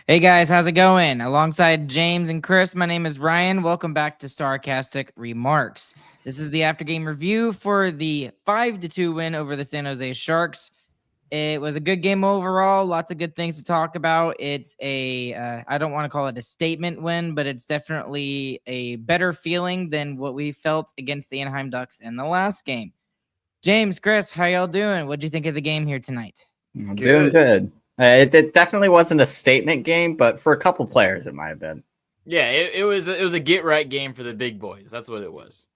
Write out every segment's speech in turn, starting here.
Hey guys, how's it going? Alongside James and Chris, my name is Ryan. Welcome back to Starcastic Remarks. This is the after game review for the 5-2 win over the San Jose Sharks. It was a good game overall. Lots of good things to talk about. It's I don't want to call it a statement win, but it's definitely a better feeling than what we felt against the Anaheim Ducks in the last game. James, Chris, how y'all doing? What'd you think of the game here tonight? I'm doing good. It definitely wasn't a statement game, but for a couple players, it might have been. Yeah, it was a get right game for the big boys. That's what it was.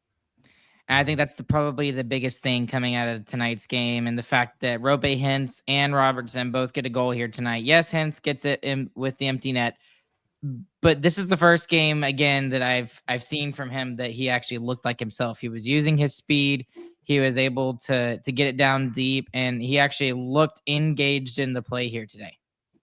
And I think that's probably the biggest thing coming out of tonight's game, and the fact that Rope, Hintz, and Robertson both get a goal here tonight. Yes, Hintz gets it in with the empty net, but this is the first game again that I've seen from him that he actually looked like himself. He was using his speed. He was able to get it down deep, and he actually looked engaged in the play here today.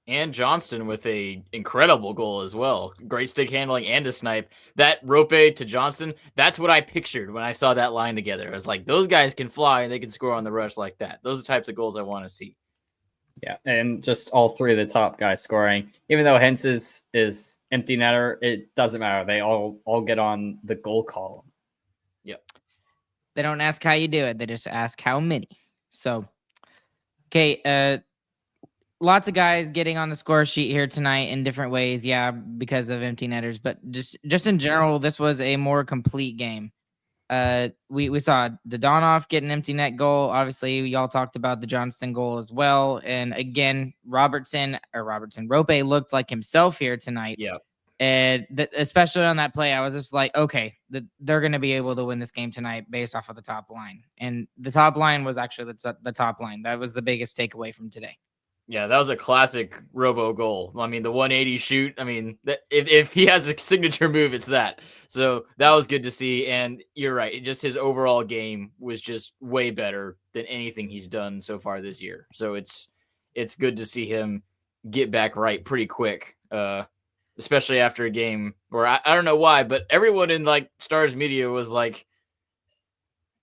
And Johnston with a incredible goal as well. Great stick handling and a snipe. That Rope to Johnston, that's what I pictured when I saw that line together. I was like, those guys can fly and they can score on the rush like that. Those are the types of goals I want to see. Yeah, and just all three of the top guys scoring. Even though Hintz is empty netter, it doesn't matter. They all get on the goal column. Yep. They don't ask how you do it. They just ask how many. So, okay, lots of guys getting on the score sheet here tonight in different ways. Yeah, because of empty netters, but just in general, this was a more complete game. We saw Dadonov get an empty net goal. Obviously, y'all talked about the Johnston goal as well. And again, Rope looked like himself here tonight. Yeah. And especially on that play, I was just like, okay, they're going to be able to win this game tonight based off of the top line. And the top line was actually the top line. That was the biggest takeaway from today. Yeah, that was a classic Robo goal. I mean, the 180 shoot. I mean, if he has a signature move, it's that. So that was good to see. And you're right. Just his overall game was just way better than anything he's done so far this year. So it's good to see him get back right pretty quick. Especially after a game where I don't know why, but everyone in like Stars media was like,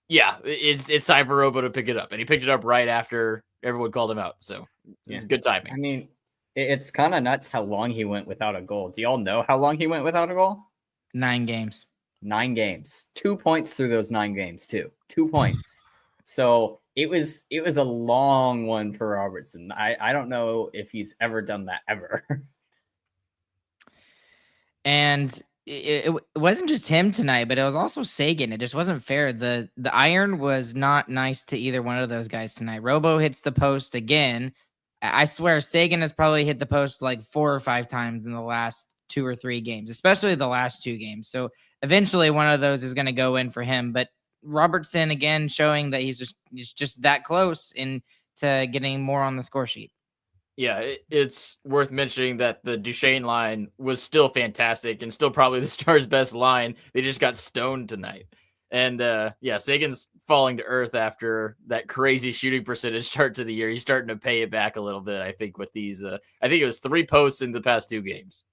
yeah, it's time for Robo to pick it up. And he picked it up right after everyone called him out. So it's good timing. I mean, it's kind of nuts how long he went without a goal. Do y'all know how long he went without a goal? 9 games. 9 games. 2 points through those 9 games, too. 2 points. So it was a long one for Robertson. I don't know if he's ever done that ever. And it wasn't just him tonight, but it was also Seguin. It just wasn't fair. The iron was not nice to either one of those guys tonight. Robo hits the post again. I swear Seguin has probably hit the post like 4 or 5 times in the last 2 or 3 games, especially the last 2 games. So eventually one of those is going to go in for him. But Robertson again showing that he's just that close into getting more on the score sheet. Yeah, it's worth mentioning that the Duchesne line was still fantastic and still probably the Stars' best line. They just got stoned tonight. And yeah, Seguin's falling to earth after that crazy shooting percentage start to the year. He's starting to pay it back a little bit, I think, with these. I think it was 3 posts in the past 2 games.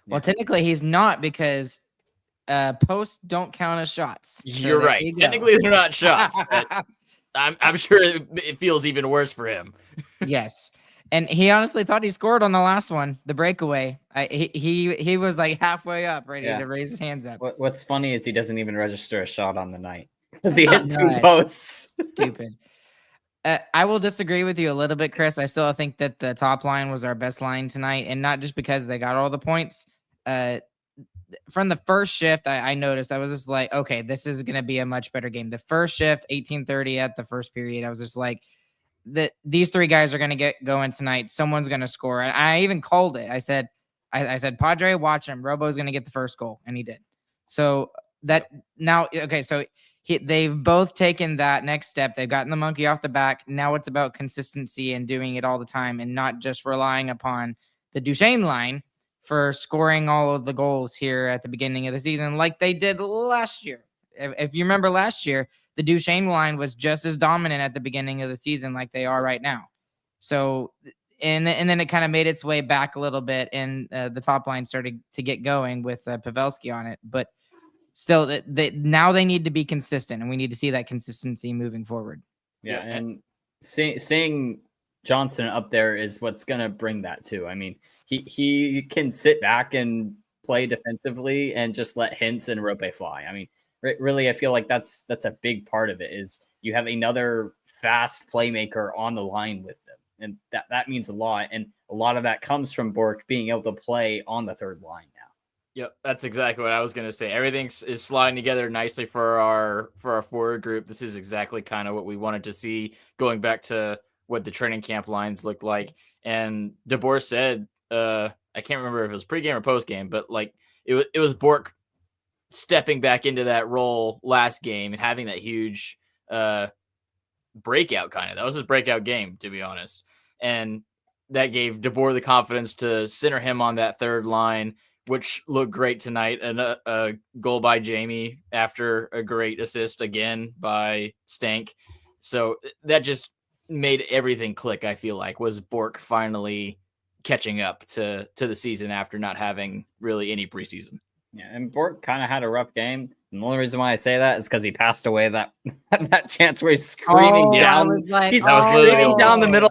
Well, technically he's not, because posts don't count as shots. So you're right. Technically they're not shots, but I'm sure it feels even worse for him. Yes. And he honestly thought he scored on the last one, the breakaway. He was like halfway up, ready to raise his hands up. What's funny is he doesn't even register a shot on the night. They hit 2 posts. Stupid. I will disagree with you a little bit, Chris. I still think that the top line was our best line tonight, and not just because they got all the points. From the first shift, I noticed, I was just like, okay, this is going to be a much better game. The first shift, 18:30 at the first period, I was just like, these 3 guys are going to get going tonight. Someone's going to score. And I even called it. I said, Padre, watch him. Robo's going to get the first goal. And he did. So that now, okay. So they've both taken that next step. They've gotten the monkey off the back. Now it's about consistency and doing it all the time, and not just relying upon the Duchesne line for scoring all of the goals here at the beginning of the season, like they did last year. If you remember last year, the Duchesne line was just as dominant at the beginning of the season like they are right now. So, and then it kind of made its way back a little bit, and the top line started to get going with Pavelski on it. But still, now they need to be consistent, and we need to see that consistency moving forward. Yeah, and seeing Johnston up there is what's going to bring that too. I mean, he can sit back and play defensively and just let Hintz and Rope fly. I mean, really, I feel like that's a big part of it is you have another fast playmaker on the line with them. And that means a lot. And a lot of that comes from Bork being able to play on the third line now. Yep, that's exactly what I was going to say. Everything is sliding together nicely for our forward group. This is exactly kind of what we wanted to see, going back to what the training camp lines looked like. And DeBoer said, I can't remember if it was pregame or postgame, but like it was Bork stepping back into that role last game and having that huge breakout kind of. That was his breakout game, to be honest. And that gave DeBoer the confidence to center him on that third line, which looked great tonight. And a goal by Jamie after a great assist again by Stank. So that just made everything click, I feel like, was Bork finally catching up to the season after not having really any preseason. Yeah, and Bork kind of had a rough game. And the only reason why I say that is because he passed away that chance where he's screaming down. Like, He's screaming down the middle.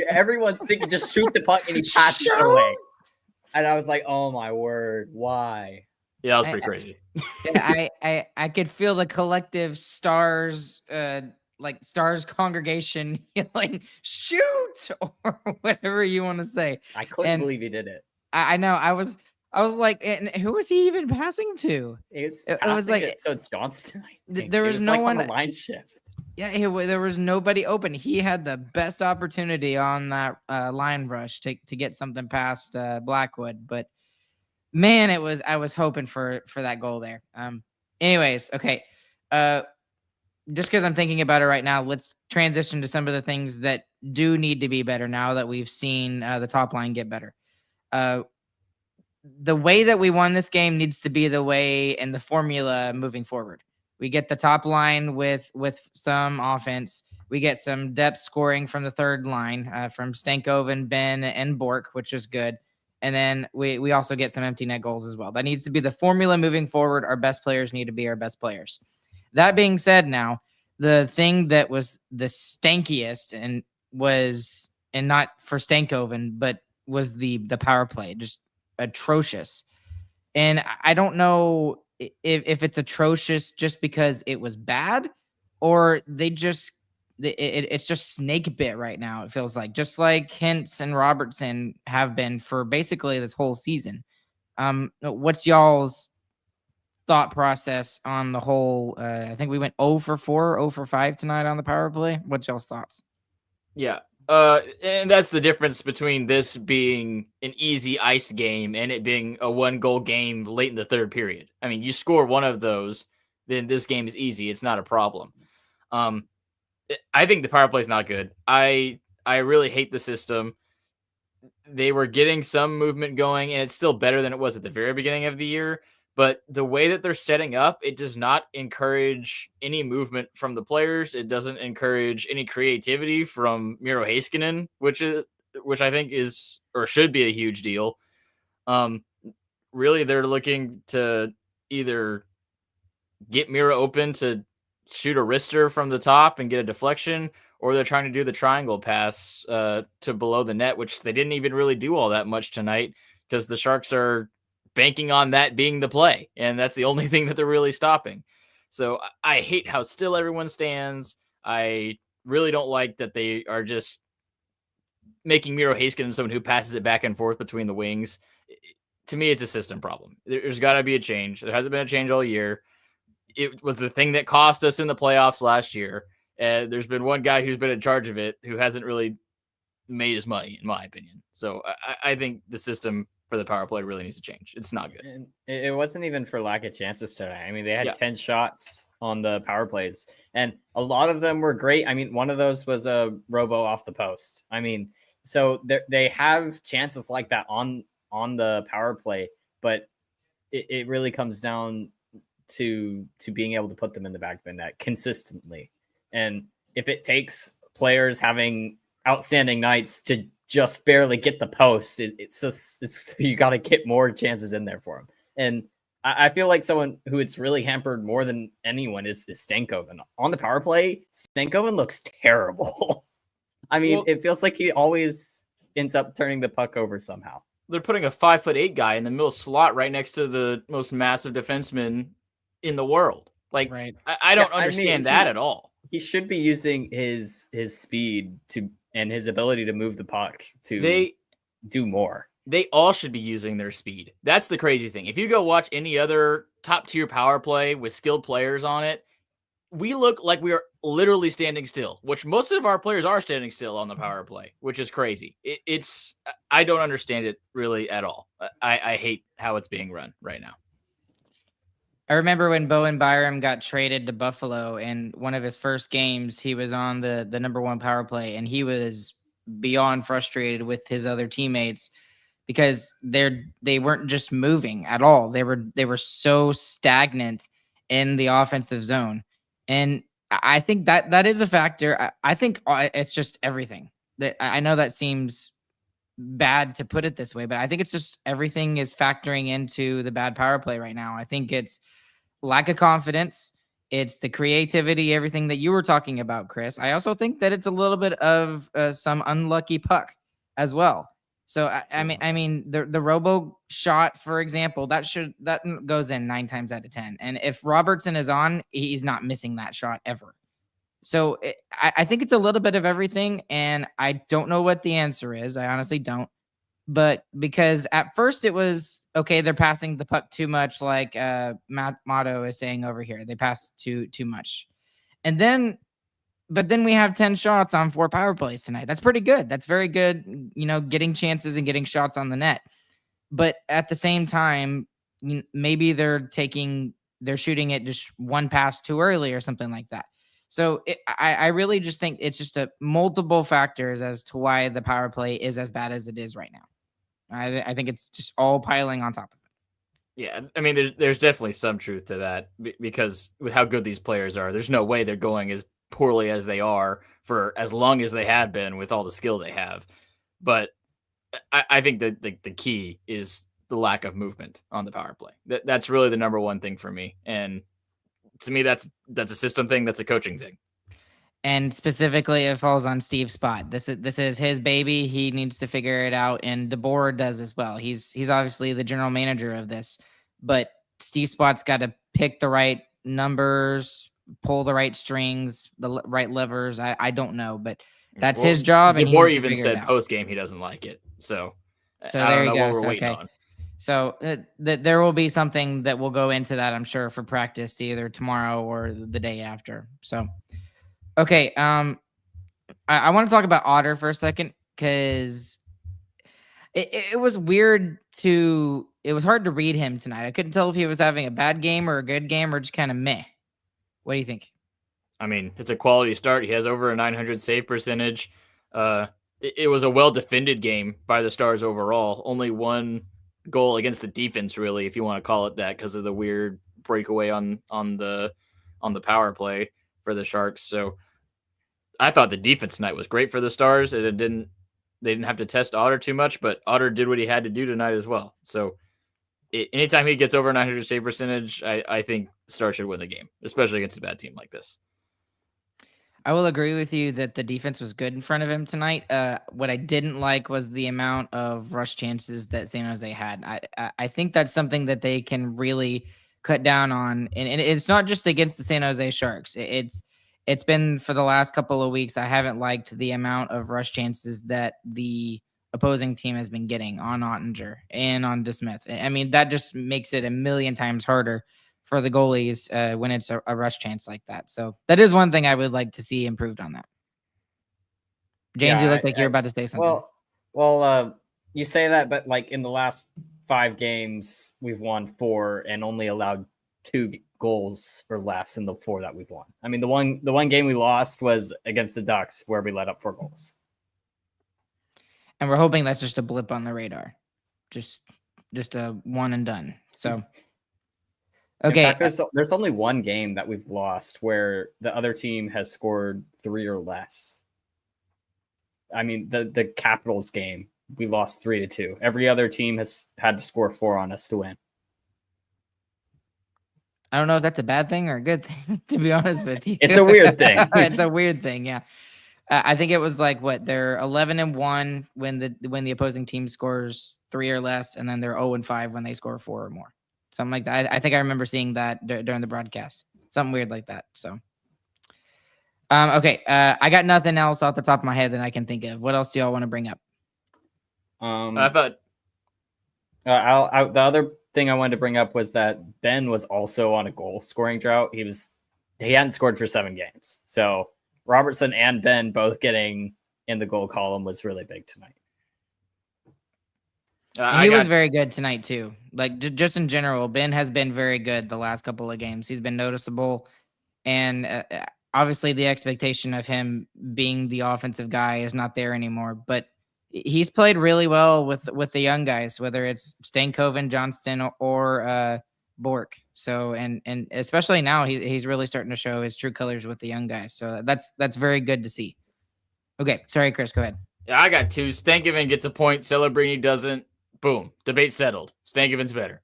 Everyone's thinking just shoot the puck, and he passed it away. And I was like, oh my word, why? Yeah, that was pretty crazy. I could feel the collective Stars congregation yelling, shoot, or whatever you want to say. I couldn't believe he did it. I know. I was like, and who was he even passing to? It was like to Johnston. There was no one on the line shift. Yeah, there was nobody open. He had the best opportunity on that line rush to get something past Blackwood, but man, I was hoping for that goal there. Anyways, okay. Just because I'm thinking about it right now, let's transition to some of the things that do need to be better now that we've seen the top line get better. The way that we won this game needs to be the way and the formula moving forward. We get the top line with some offense. We get some depth scoring from the third line from Stankoven, Ben, and Bork, which is good. And then we also get some empty net goals as well. That needs to be the formula moving forward. Our best players need to be our best players. That being said, now the thing that was the stankiest and not for Stankoven, but was the power play, just atrocious. And I don't know if it's atrocious just because it was bad, or it's just snake bit right now. It feels like, just like Hintz and Robertson have been for basically this whole season. What's y'all's thought process on the whole? I think we went 0 for 4, 0 for 5 tonight on the power play. What's y'all's thoughts? Yeah. And that's the difference between this being an easy iced game and it being a 1-goal game late in the third period. I mean, you score one of those, then this game is easy. It's not a problem. I think the power play is not good. I really hate the system. They were getting some movement going, and it's still better than it was at the very beginning of the year. But the way that they're setting up, it does not encourage any movement from the players. It doesn't encourage any creativity from Miro Heiskanen, which I think is or should be a huge deal. Really, they're looking to either get Miro open to shoot a wrister from the top and get a deflection, or they're trying to do the triangle pass to below the net, which they didn't even really do all that much tonight because the Sharks are banking on that being the play, and that's the only thing that they're really stopping. So I hate how still everyone stands. I really don't like that they are just making Miro Heiskanen someone who passes it back and forth between the wings. To me, it's a system problem. There's got to be a change. There hasn't been a change all year. It was the thing that cost us in the playoffs last year. And there's been one guy who's been in charge of it who hasn't really made his money, in my opinion. So I think the system for the power play really needs to change. It's not good. And it wasn't even for lack of chances tonight. I mean, they had 10 shots on the power plays, and a lot of them were great. I mean, one of those was a robo off the post. I mean, so they have chances like that on the power play, but it really comes down to being able to put them in the back of the net consistently. And if it takes players having outstanding nights to just barely get the post, it's you got to get more chances in there for them. And I feel like someone who it's really hampered more than anyone is Stankoven. On the power play, Stankoven looks terrible. I mean, Well- it feels like he always ends up turning the puck over somehow. They're putting a 5'8" guy in the middle slot right next to the most massive defenseman in the world. Like, Right. I don't Yeah, I mean, understand that at all. He should be using his speed and his ability to move the puck to do more. They all should be using their speed. That's the crazy thing. If you go watch any other top tier power play with skilled players on it, we look like we are literally standing still, which most of our players are standing still on the power play, which is crazy. I don't understand it really at all. I hate how it's being run right now. I remember when Bowen Byram got traded to Buffalo, and one of his first games, he was on the number one power play, and he was beyond frustrated with his other teammates because they weren't just moving at all. They were so stagnant in the offensive zone, and I think that is a factor. I think it's just everything. That I know that seems bad to put it this way, but I think it's just everything is factoring into the bad power play right now. I think it's lack of confidence. It's the creativity, everything that you were talking about, Chris. I also think that it's a little bit of some unlucky puck as well. So I mean the robo shot, for example, that goes in 9 times out of 10. And if Robertson is on, he's not missing that shot ever. So I think it's a little bit of everything, and I don't know what the answer is. I honestly don't. But because at first it was okay, they're passing the puck too much, like Matt Motto is saying over here. They pass too much. And then but then we have 10 shots on 4 power plays tonight. That's pretty good. That's very good, getting chances and getting shots on the net. But at the same time, maybe they're shooting it just one pass too early or something like that. So I really just think it's just multiple factors as to why the power play is as bad as it is right now. I think it's just all piling on top of it. Yeah, I mean, there's definitely some truth to that because with how good these players are, there's no way they're going as poorly as they are for as long as they have been with all the skill they have. But I think that the key is the lack of movement on the power play. That's really the number one thing for me. And to me, that's a system thing. That's a coaching thing. And specifically, it falls on Steve's spot. This is his baby. He needs to figure it out, and DeBoer does as well. He's obviously the general manager of this, but Steve Spot's got to pick the right numbers, pull the right strings, the right levers. I don't know, but that's his job. And DeBoer even said post game he doesn't like it. So I there don't you know go. what we're waiting on. So there will be something that will go into that, I'm sure, for practice either tomorrow or the day after. So. Okay, I want to talk about Otter for a second because it was weird it was hard to read him tonight. I couldn't tell if he was having a bad game or a good game or just kind of meh. What do you think? I mean, it's a quality start. He has over a 900 save percentage. It was a well-defended game by the Stars overall. Only one goal against the defense, really, if you want to call it that, because of the weird breakaway on the power play for the Sharks. So I thought the defense tonight was great for the Stars. They didn't have to test Otter too much, but Otter did what he had to do tonight as well. So anytime he gets over 900 save percentage, I think Stars should win the game, especially against a bad team like this. I will agree with you that the defense was good in front of him tonight. What I didn't like was the amount of rush chances that San Jose had. I think that's something that they can really cut down on, and it's not just against the San Jose Sharks. It's been for the last couple of weeks. I haven't liked the amount of rush chances that the opposing team has been getting on Ottinger and on DeSmith. I mean, that just makes it a million times harder for the goalies when it's a rush chance like that. So that is one thing I would like to see improved on that. James, you look like you're about to say something. Well, you say that, but like in the last 5 games, we've won 4 and only allowed 2 goals or less in the 4 that we've won. I mean, the one game we lost was against the Ducks where we let up 4 goals. And we're hoping that's just a blip on the radar. Just a one and done. So okay. In fact, there's only one game that we've lost where the other team has scored 3 or less. I mean, the Capitals game, we lost 3-2. Every other team has had to score 4 on us to win. I don't know if that's a bad thing or a good thing, to be honest with you. It's a weird thing. It's a weird thing, yeah. I think it was like what they're 11-1 when the opposing team scores 3 or less, and then they're 0-5 when they score 4 or more, something like that. I think I remember seeing that during the broadcast, something weird like that. So, okay, I got nothing else off the top of my head that I can think of. What else do y'all want to bring up? I thought the other thing I wanted to bring up was that Ben was also on a goal scoring drought. He hadn't scored for 7 games. So Robertson and Ben both getting in the goal column was really big tonight. He was very good tonight too. Like just in general, Ben has been very good the last couple of games. He's been noticeable, and obviously the expectation of him being the offensive guy is not there anymore. But he's played really well with the young guys, whether it's Stankoven, Johnston, or Bork. So and especially now he's really starting to show his true colors with the young guys. So that's very good to see. Okay, sorry, Chris, go ahead. Yeah, I got 2. Stankoven gets a point. Celebrini doesn't. Boom. Debate settled. Stankoven's better.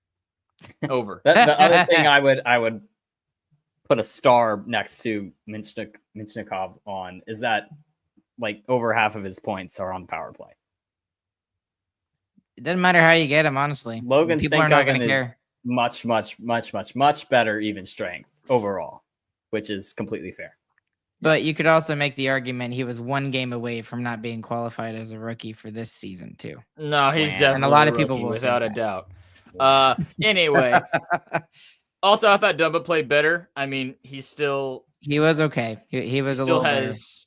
Over. The other thing I would put a star next to Minchnikov on is that like over half of his points are on the power play. It doesn't matter how you get him, honestly. Logan Stankoven is care. much better even strength overall, which is completely fair. But you could also make the argument he was 1 game away from not being qualified as a rookie for this season too. No, he's definitely and a lot of people rookie, will without a say doubt. Anyway, also I thought Dumba played better. I mean, he was okay. He was still has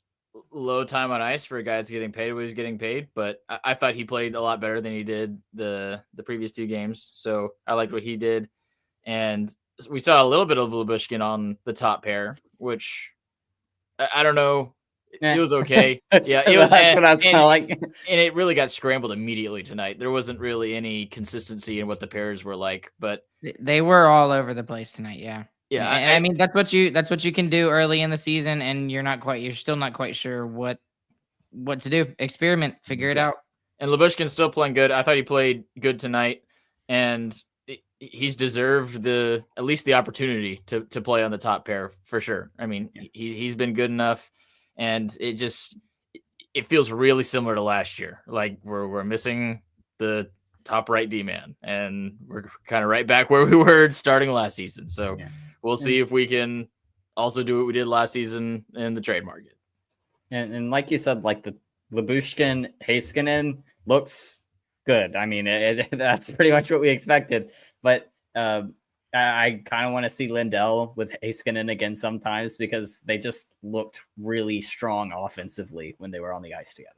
low time on ice for a guy that's getting paid what he's getting paid, but I thought he played a lot better than he did the previous 2 games. So I liked what he did, and we saw a little bit of Lyubushkin on the top pair, which I don't know. It was okay. Yeah, it was. That's what I was kind of like. And it really got scrambled immediately tonight. There wasn't really any consistency in what the pairs were like, but they were all over the place tonight. Yeah. Yeah. I mean, that's what you can do early in the season, and you're still not quite sure what to do. Experiment, figure it out. And Lyubushkin's still playing good. I thought he played good tonight, and he's deserved at least the opportunity to play on the top pair for sure. I mean, he's been good enough, and it feels really similar to last year. Like we're missing the top right D man, and we're kind of right back where we were starting last season. So we'll see if we can also do what we did last season in the trade market. And like you said, like the Lyubushkin Heiskanen looks good. I mean, that's pretty much what we expected. But I kind of want to see Lindell with Heiskanen again sometimes, because they just looked really strong offensively when they were on the ice together.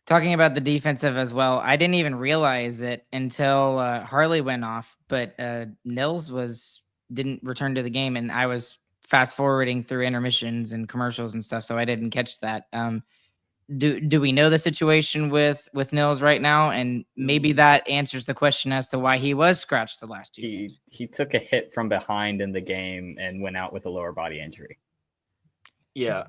Talking about the defensive as well, I didn't even realize it until Harley went off, but Nils didn't return to the game, and I was fast forwarding through intermissions and commercials and stuff, so I didn't catch that. Do we know the situation with Nils right now? And maybe that answers the question as to why he was scratched the last 2 games. He took a hit from behind in the game and went out with a lower body injury. Yeah.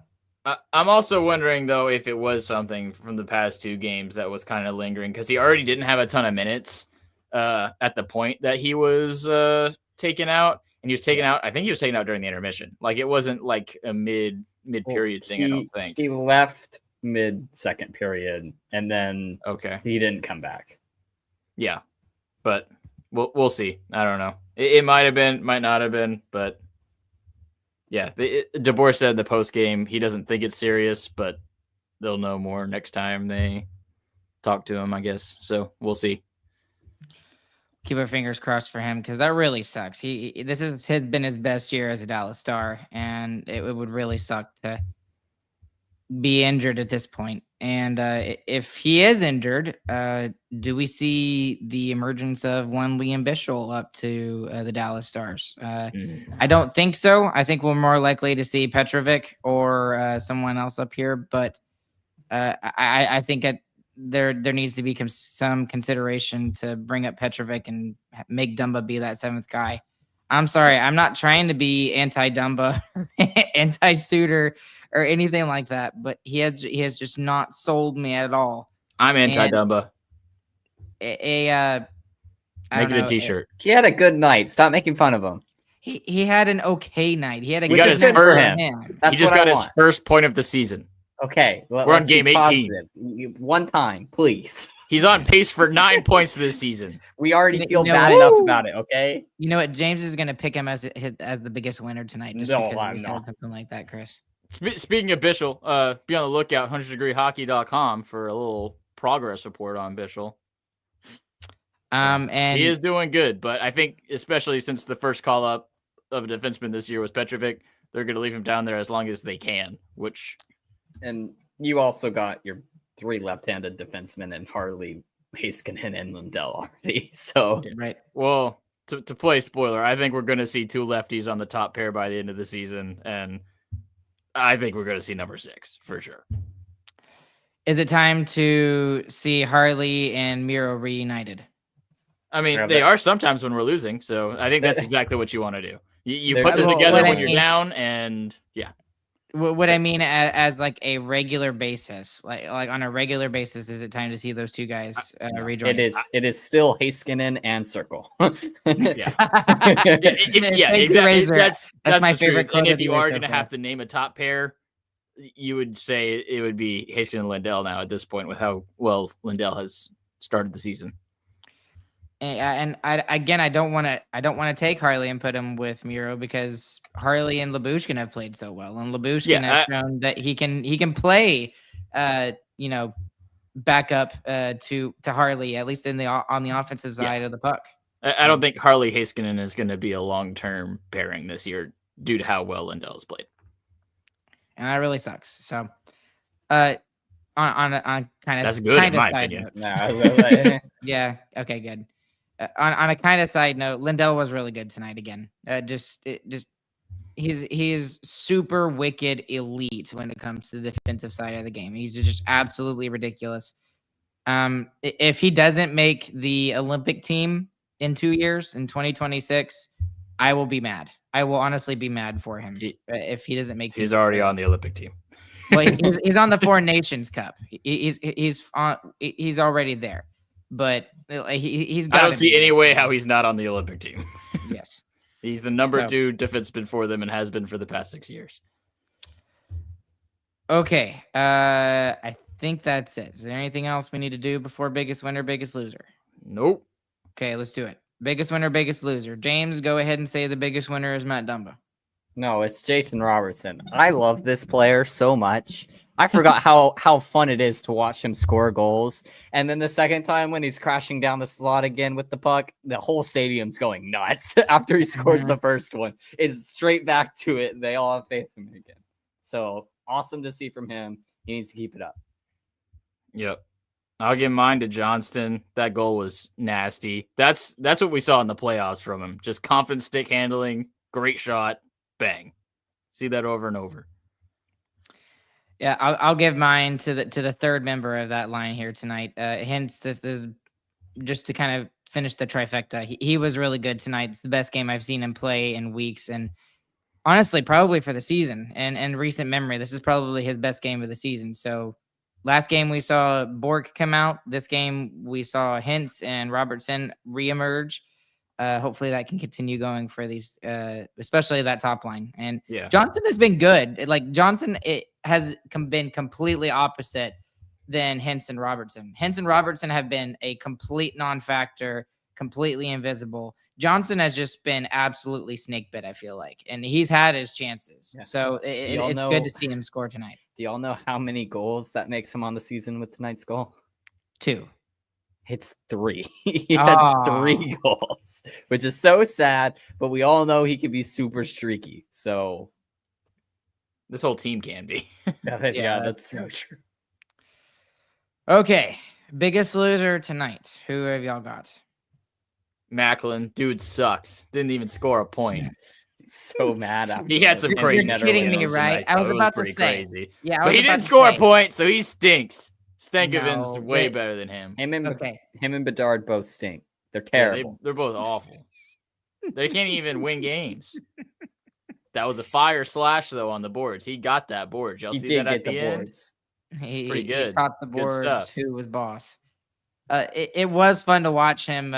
I'm also wondering, though, if it was something from the past 2 games that was kind of lingering, because he already didn't have a ton of minutes at the point that he was taken out. And he was taken out. I think he was taken out during the intermission. Like, it wasn't like a mid-period thing, I don't think. He left mid-second period, and then he didn't come back. Yeah, but we'll see. I don't know. It might have been, might not have been, but yeah. DeBoer said in the post game he doesn't think it's serious, but they'll know more next time they talk to him, I guess. So we'll see. Keep our fingers crossed for him, because that really sucks. This has been his best year as a Dallas Star, and it would really suck to be injured at this point. And if he is injured, do we see the emergence of one Liam Bichsel up to the Dallas Stars? I don't think so. I think we're more likely to see Petrovic or someone else up here, but I think there needs to be some consideration to bring up Petrovic and make Dumba be that 7th guy. I'm sorry, I'm not trying to be anti-Dumba, anti-Suter, or anything like that, but he has just not sold me at all. I'm anti-Dumba. Make it a t-shirt. He had a good night. Stop making fun of him. He had an okay night. He had a He good got his night first- for him. him. That's he just what got I his want. first point of the season. Okay, We're on let's be game 18. positive. One time, please. He's on pace for 9 points this season. We already You feel know bad what? enough Woo! about it. Okay. You know what? James is gonna pick him as the biggest winner tonight, just No, because I'm we said not. something like that, Chris. Speaking of Bishel, be on the lookout, 100degreehockey.com for a little progress report on Bishel. And He is doing good, but I think especially since the first call up of a defenseman this year was Petrovic, they're going to leave him down there as long as they can, which... And you also got your 3 left-handed defensemen in Harley, Heiskanen, and Lindell already. So right. Well, to play spoiler, I think we're going to see 2 lefties on the top pair by the end of the season, and I think we're going to see number 6 for sure. Is it time to see Harley and Miro reunited? I mean, Yeah, they but- are sometimes when we're losing, so I think that's exactly what you want to do. You They're put them just- together what I when you're mean- down, and yeah. What I mean as like a regular basis, like on a regular basis, is it time to see those two guys rejoin? it is still Heiskanen and Circle. Yeah, Thank you, exactly. Razor. That's my the favorite truth. quote And of if the you year are so going to far. have to name a top pair, you would say it would be Heiskanen and Lindell now at this point with how well Lindell has started the season. And I don't want to take Harley and put him with Miro because Harley and Lyubushkin have played so well, and Lyubushkin has shown that he can play, back up to Harley, at least on the offensive side of the puck. I don't think Harley Heiskanen is going to be a long-term pairing this year due to how well Lindell has played. And that really sucks. So, on kind of That's good in my opinion. Yeah. Okay. Good. On a kind of side note, Lindell was really good tonight again. He's super wicked elite when it comes to the defensive side of the game. He's just absolutely ridiculous. If he doesn't make the Olympic team in 2 years, in 2026, I will be mad. I will honestly be mad for him if he doesn't make. He's already on the Olympic team. Well, he's on the Four Nations Cup. He's already there, but he's. I don't see any way how he's not on the Olympic team. Yes, he's the number 2 defenseman for them and has been for the past 6 years. Okay, I think that's it. Is there anything else we need to do before biggest winner, biggest loser? Nope. Okay, let's do it. Biggest winner, biggest loser. James, go ahead and say the biggest winner is Matt Dumba. No, it's Jason Robertson. I love this player so much. I forgot how fun it is to watch him score goals. And then the second time when he's crashing down the slot again with the puck, the whole stadium's going nuts after he scores the first one. It's straight back to it. They all have faith in him again. So awesome to see from him. He needs to keep it up. Yep. I'll give mine to Johnston. That goal was nasty. That's what we saw in the playoffs from him. Just confident stick handling, great shot, bang. See that over and over. Yeah, I'll give mine to the third member of that line here tonight. Hence, this is just to kind of finish the trifecta. He was really good tonight. It's the best game I've seen him play in weeks, and honestly, probably for the season. And recent memory, this is probably his best game of the season. So, last game we saw Bork come out. This game we saw Hintz and Robertson reemerge. Hopefully that can continue going for these, especially that top line. And yeah, Johnson has been good. Like Johnson, it has been completely opposite than Hintz and Robertson. Hintz and Robertson have been a complete non-factor, completely invisible. Johnson has just been absolutely snake bit, I feel like, and he's had his chances. Yeah. So it's good to see him score tonight. Do y'all know how many goals that makes him on the season with tonight's goal? 2. It's 3. He had 3 goals, which is so sad, but we all know he can be super streaky. So this whole team can be. yeah, that's so true. Okay. Biggest loser tonight. Who have y'all got? Macklin. Dude sucks. Didn't even score a point. So mad after he had some crazy. You're kidding me, right? Tonight, I was about to say. Crazy. Yeah, but he didn't score a point, so he stinks. Stankoven's way better than him. Him and Bedard both stink. They're terrible. Yeah, they're both awful. They can't even win games. That was a fire slash though on the boards. He got that board. Y'all see that at the end? Boards. He pretty good. He caught the boards. Stuff. Who was boss? It was fun to watch him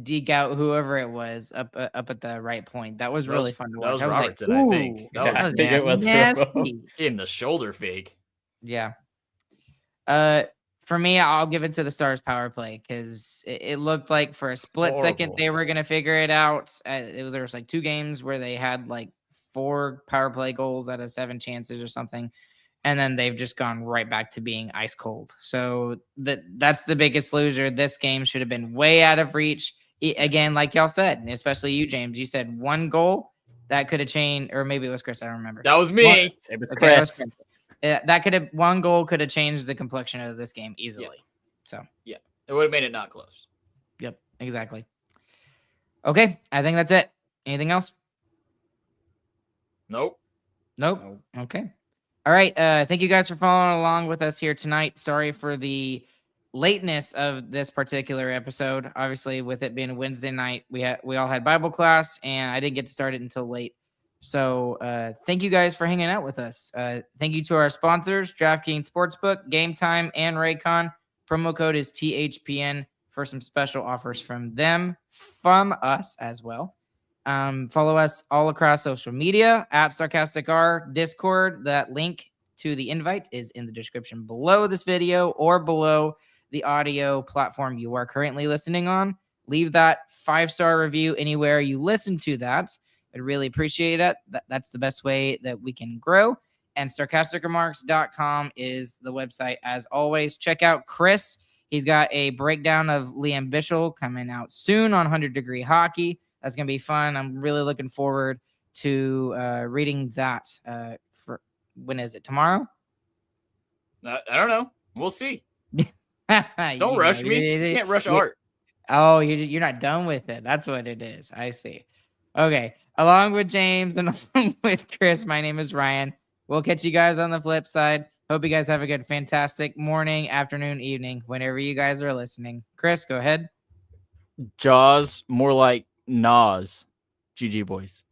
deke out whoever it was up at the right point. That was really fun to That watch. was I was Robertson, like, I ooh, think. That Yeah, was I think it was nasty. Gave him the shoulder fake. Yeah. For me, I'll give it to the Stars power play because it looked like for a split second Horrible. they were gonna figure it out. There was like 2 games where they had like 4 power play goals out of 7 chances or something, and then they've just gone right back to being ice cold. So that's the biggest loser. This game should have been way out of reach. Again, like y'all said, and especially you, James. You said 1 goal that could have changed, or maybe it was Chris. I don't remember. That was One- me. It was Okay, that was Chris. Chris. That could have 1 goal could have changed the complexion of this game easily. So It would have made it not close. yep, exactly. Okay, I think that's it. Anything else? Nope. Nope. Okay. All right. Thank you guys for following along with us here tonight. Sorry for the lateness of this particular episode. Obviously, with it being a Wednesday night, we all had Bible class, and I didn't get to start it until late. So thank you guys for hanging out with us. Thank you to our sponsors, DraftKings Sportsbook, Game Time, and Raycon. Promo code is THPN for some special offers from them, from us as well. Follow us all across social media at SarcasticR, Discord. That link to the invite is in the description below this video or below the audio platform you are currently listening on. Leave that 5-star review anywhere you listen to that. I'd really appreciate it. That's the best way that we can grow. And sarcasticremarks.com is the website as always. Check out Chris. He's got a breakdown of Liam Bichel coming out soon on 100 Degree Hockey. That's going to be fun. I'm really looking forward to reading that. For when is it? Tomorrow? I don't know. We'll see. Don't rush me. You can't rush art. Oh, you're not done with it. That's what it is. I see. Okay. Along with James and along with Chris, my name is Ryan. We'll catch you guys on the flip side. Hope you guys have a good, fantastic morning, afternoon, evening, whenever you guys are listening. Chris, go ahead. Jaws, more like Nas. GG, boys.